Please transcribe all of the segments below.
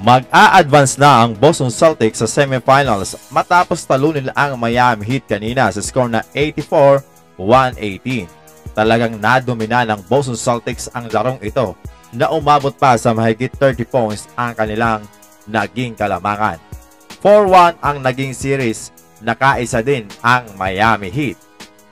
Mag-a-advance na ang Boston Celtics sa semifinals matapos talunin ang Miami Heat kanina sa score na 84-118. Talagang nadomina ng Boston Celtics ang larong ito na umabot pa sa mahigit 30 points ang kanilang naging kalamangan. 4-1 ang naging series, nakaisa din ang Miami Heat.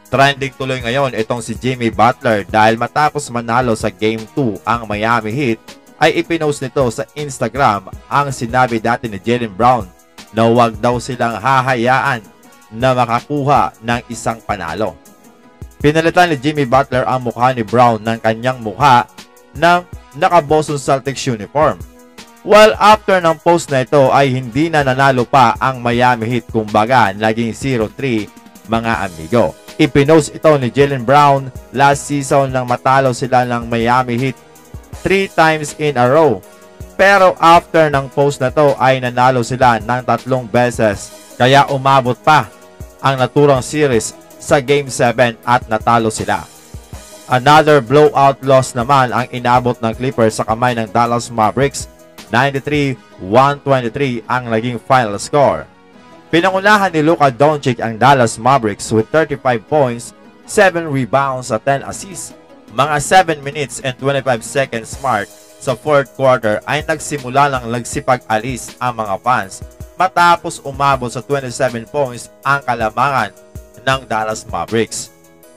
Trending tuloy ngayon itong si Jimmy Butler dahil matapos manalo sa Game 2 ang Miami Heat ay ipinost nito sa Instagram ang sinabi dati ni Jaylen Brown na huwag daw silang hahayaan na makakuha ng isang panalo. Pinalitan ni Jimmy Butler ang mukha ni Brown ng kanyang mukha ng naka-Boston Celtics uniform. While after ng post na ito ay hindi na nanalo pa ang Miami Heat, kumbaga naging 0-3 mga amigo. Ipinost ito ni Jaylen Brown last season nang matalo sila ng Miami Heat 3 times in a row. Pero after ng post na to ay nanalo sila ng 3 beses, kaya umabot pa ang naturang series sa Game 7 at natalo sila. Another blowout loss naman ang inabot ng Clippers sa kamay ng Dallas Mavericks. 93-123 ang naging final score. Pinangunahan ni Luka Doncic ang Dallas Mavericks with 35 points, 7 rebounds at 10 assists. Mga 7 minutes and 25 seconds mark sa 4th quarter ay nagsimula lang nagsipag-alis ang mga fans matapos umabot sa 27 points ang kalamangan ng Dallas Mavericks.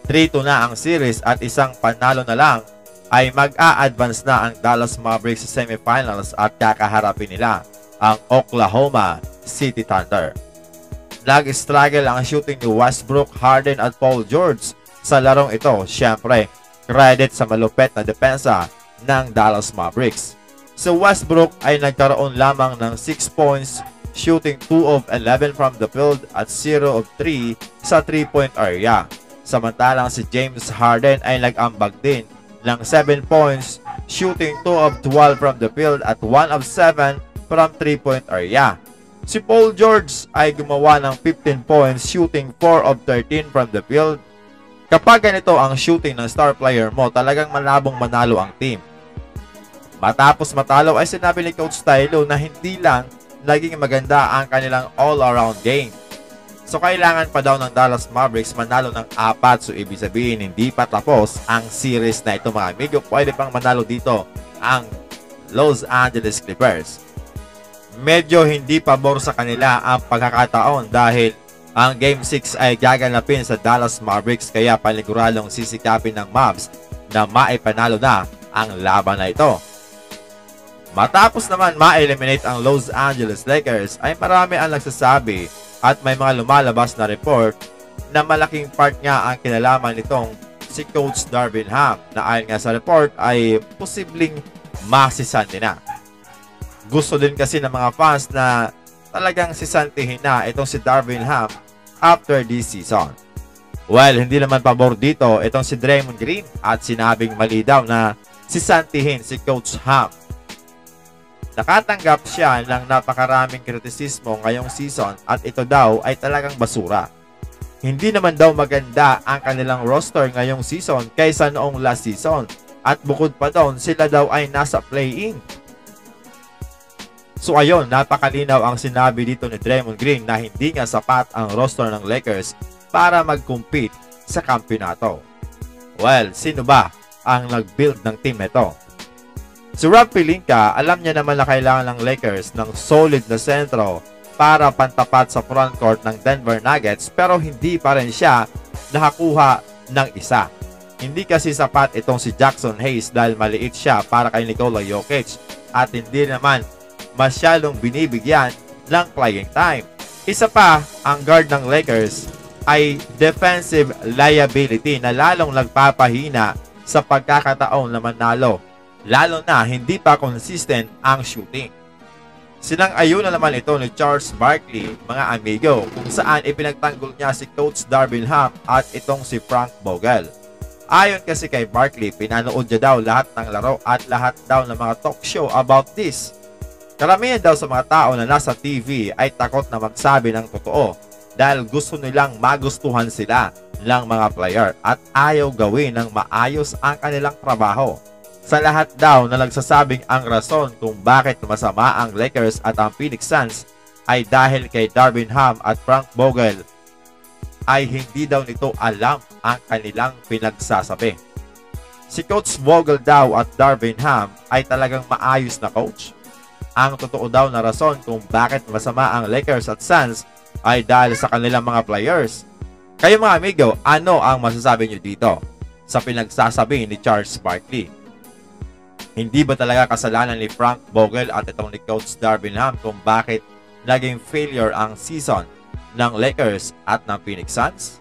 3-2 na ang series at isang panalo na lang ay mag-a-advance na ang Dallas Mavericks sa semifinals at kakaharapin nila ang Oklahoma City Thunder. Nag-struggle ang shooting ni Westbrook, Harden at Paul George sa larong ito. Siyempre, credit sa malupet na depensa ng Dallas Mavericks. Si Westbrook ay nagkaroon lamang ng 6 points, shooting 2 of 11 from the field at 0 of 3 sa 3-point area. Samantalang si James Harden ay nag-ambag din ng 7 points, shooting 2 of 12 from the field at 1 of 7 from 3-point area. Si Paul George ay gumawa ng 15 points, shooting 4 of 13 from the field. Kapag ganito ang shooting ng star player mo, talagang malabong manalo ang team. Matapos matalo ay sinabi ni Coach Stylo na hindi lang naging maganda ang kanilang all-around game. So kailangan pa daw ng Dallas Mavericks manalo ng 4. So ibig sabihin hindi pa tapos ang series na ito mga amigo. Pwede pang manalo dito ang Los Angeles Clippers. Medyo hindi pabor sa kanila ang pagkakataon dahil ang Game 6 ay gaganapin sa Dallas Mavericks, kaya paniguradong sisikapin ng Mavs na maipanalo na ang laban na ito. Matapos naman ma-eliminate ang Los Angeles Lakers ay marami ang nagsasabi at may mga lumalabas na report na malaking part nga ang kinalaman nitong si Coach Darvin Ham na ayon nga sa report ay posibleng masisanti na. Gusto din kasi ng mga fans na talagang sisantihin na itong si Darvin Ham after this season. Well, hindi naman pabor dito itong si Draymond Green at sinabing mali daw na sisantihin si Coach Ham. Nakatanggap siya ng napakaraming kritisismo ngayong season at ito daw ay talagang basura. Hindi naman daw maganda ang kanilang roster ngayong season kaysa noong last season at bukod pa doon sila daw ay nasa play-in. So ayun, napakalinaw ang sinabi dito ni Draymond Green na hindi nga sapat ang roster ng Lakers para mag-compete sa kampeonato. Well, sino ba ang nag-build ng team nito? Si Rob Pelinka, alam niya naman na kailangan ng Lakers ng solid na sentro para pantapat sa frontcourt ng Denver Nuggets, pero hindi pa rin siya nakakuha ng isa. Hindi kasi sapat itong si Jackson Hayes dahil maliit siya para kay Nikola Jokic at hindi naman masyadong binibigyan ng playing time. Isa pa, ang guard ng Lakers ay defensive liability na lalong nagpapahina sa pagkakataon na manalo, lalo na hindi pa consistent ang shooting. Sinang-ayon na naman ito ni Charles Barkley, mga amigo, kung saan ipinagtanggol niya si Coach Darvin Ham at itong si Frank Vogel. Ayon kasi kay Barkley, pinanood niya daw lahat ng laro at lahat daw ng mga talk show about this. Karamihan daw sa mga tao na nasa TV ay takot na magsabi ng totoo dahil gusto nilang magustuhan sila ng mga player at ayaw gawin ng maayos ang kanilang trabaho. Sa lahat daw na nagsasabing ang rason kung bakit masama ang Lakers at ang Phoenix Suns ay dahil kay Darvin Ham at Frank Vogel, ay hindi daw nito alam ang kanilang pinagsasabi. Si Coach Vogel daw at Darvin Ham ay talagang maayos na coach. Ang totoo daw na rason kung bakit masama ang Lakers at Suns ay dahil sa kanilang mga players. Kayo mga amigo, ano ang masasabi nyo dito sa pinagsasabi ni Charles Barkley? Hindi ba talaga kasalanan ni Frank Vogel at itong ni Coach Darvin Ham kung bakit naging failure ang season ng Lakers at ng Phoenix Suns?